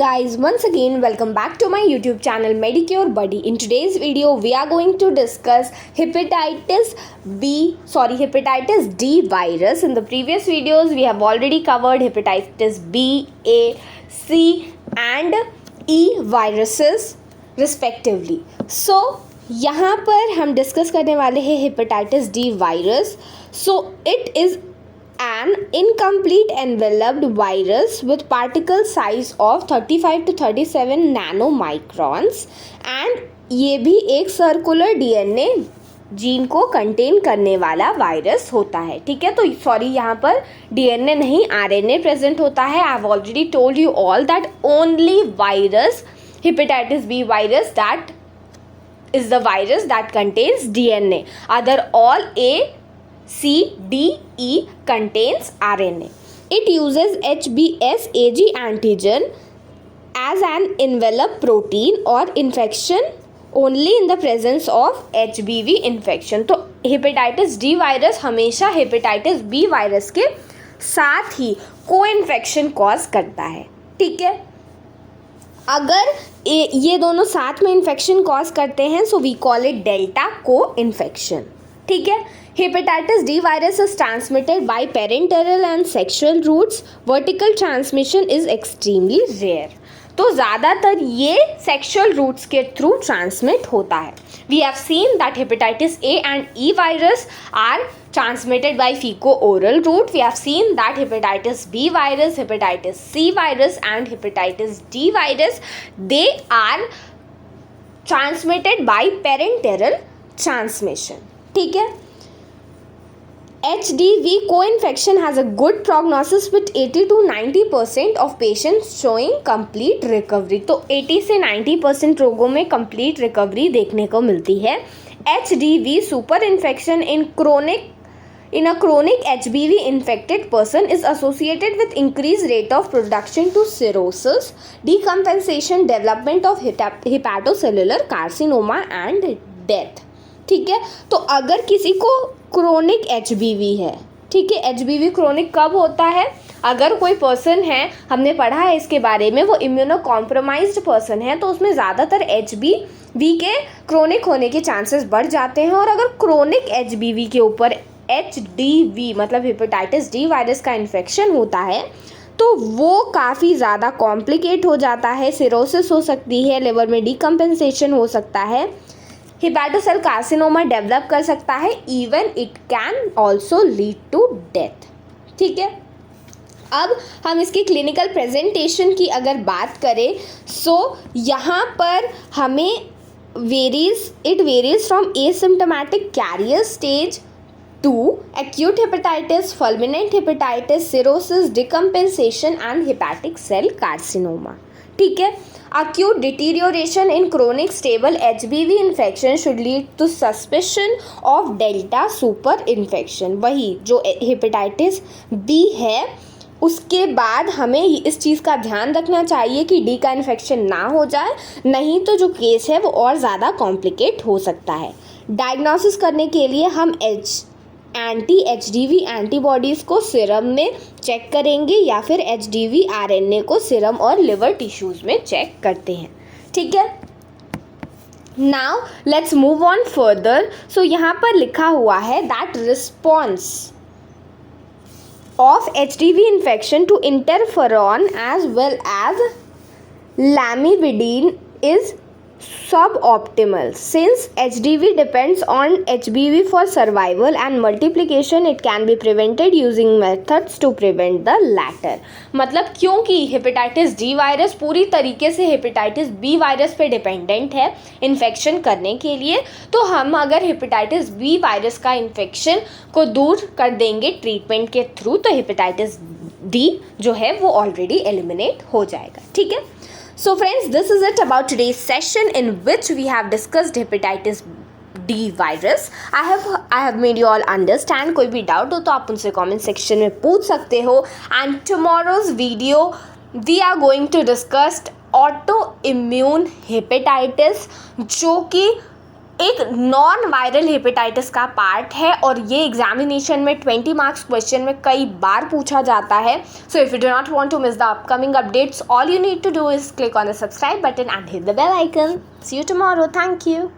guys, once again welcome back to my YouTube channel Medicure Buddy. In today's video we are going to discuss hepatitis D virus. In the previous videos we have already covered hepatitis B, A, C and E viruses respectively. So यहाँ पर हम discuss करने वाले हैं hepatitis D virus. So it is an incomplete enveloped virus with particle size of 35 to 37 nanomicrons and ये भी एक circular DNA gene को कंटेन करने वाला वायरस होता है. ठीक है, तो सॉरी यहाँ पर डीएनए नहीं आरएनए प्रेजेंट होता है. I have already told you all that only virus hepatitis B virus that is the virus that contains DNA. Other all A, C, D, E contains RNA. It uses HBsAg antigen as an envelope protein or infection only in the presence of HBV infection. तो hepatitis D virus हमेशा hepatitis B virus के साथ ही को infection cause करता है. ठीक है, अगर ये दोनों साथ में इन्फेक्शन कॉज करते हैं so we call it delta coinfection. ठीक है, hepatitis D virus is transmitted by parenteral and sexual routes. Vertical transmission is extremely rare. तो ज़्यादातर ये सेक्सुअल रूट्स के थ्रू ट्रांसमिट होता है. We have seen that hepatitis A and E virus are transmitted by fecal-oral route. We have seen that hepatitis B virus, hepatitis C virus and hepatitis D virus, they are transmitted by parenteral transmission. ठीक है, HDV co-infection has a good prognosis with 80 to 90% of patients showing complete recovery. तो 80 से 90% रोगों में complete recovery देखने को मिलती है. HDV super infection in a chronic HBV infected person is associated with increased rate of production to cirrhosis, decompensation, development of hepatocellular carcinoma and death. ठीक है, तो अगर किसी को क्रोनिक HBV है, ठीक है, HBV क्रोनिक कब होता है? अगर कोई पर्सन है, हमने पढ़ा है इसके बारे में, वो इम्यूनो कॉम्प्रोमाइज्ड पर्सन है तो उसमें ज़्यादातर HBV के क्रोनिक होने के चांसेस बढ़ जाते हैं. और अगर क्रोनिक HBV के ऊपर HDV मतलब हेपेटाइटिस डी वायरस का इन्फेक्शन होता है तो वो काफ़ी ज़्यादा कॉम्प्लिकेट हो जाता है. सिरोसिस हो सकती है, लिवर में डिकम्पेंसेशन हो सकता है, हेपेटोसेल कार्सिनोमा डेवलप कर सकता है, even it can also lead to death. ठीक है, अब हम इसकी क्लिनिकल प्रेजेंटेशन की अगर बात करें सो यहाँ पर हमें it varies from asymptomatic carrier stage to acute hepatitis, fulminant hepatitis, cirrhosis, decompensation and hepatic cell carcinoma. ठीक है, acute deterioration in chronic stable HBV infection should lead to suspicion of delta super infection. वही जो hepatitis B है उसके बाद हमें इस चीज़ का ध्यान रखना चाहिए कि डी का इन्फेक्शन ना हो जाए, नहीं तो जो केस है वो और ज़्यादा कॉम्प्लिकेट हो सकता है. डायग्नोसिस करने के लिए हम HDV एंटीबॉडीज़ को सीरम में चेक करेंगे या फिर HDV RNA को सीरम और लिवर टिश्यूज़ में चेक करते हैं. ठीक है, now let's move on further. So यहाँ पर लिखा हुआ है that response of HDV infection to interferon as well as lamivudine is suboptimal. Since HDV depends on HBV for survival and multiplication, it can be prevented using methods to prevent the latter. मतलब क्योंकि hepatitis D virus पूरी तरीके से hepatitis B virus पे dependent है infection करने के लिए, तो हम अगर हेपेटाइटिस बी वायरस का इन्फेक्शन को दूर कर देंगे ट्रीटमेंट के थ्रू तो हेपेटाइटिस डी जो है वो ऑलरेडी एलिमिनेट हो जाएगा. ठीक है, so friends, this is it about today's session in which we have discussed hepatitis D virus. I have made you all understand. कोई भी डाउट हो तो आप उनसे कमेंट सेक्शन में पूछ सकते हो. And tomorrow's video we are going to discuss autoimmune hepatitis जो कि एक नॉन वायरल हेपेटाइटिस का पार्ट है और ये एग्जामिनेशन में 20 मार्क्स क्वेश्चन में कई बार पूछा जाता है. So if you do not want to miss the upcoming updates, all you need to do is click on the subscribe button and hit the bell icon. See you tomorrow. Thank you.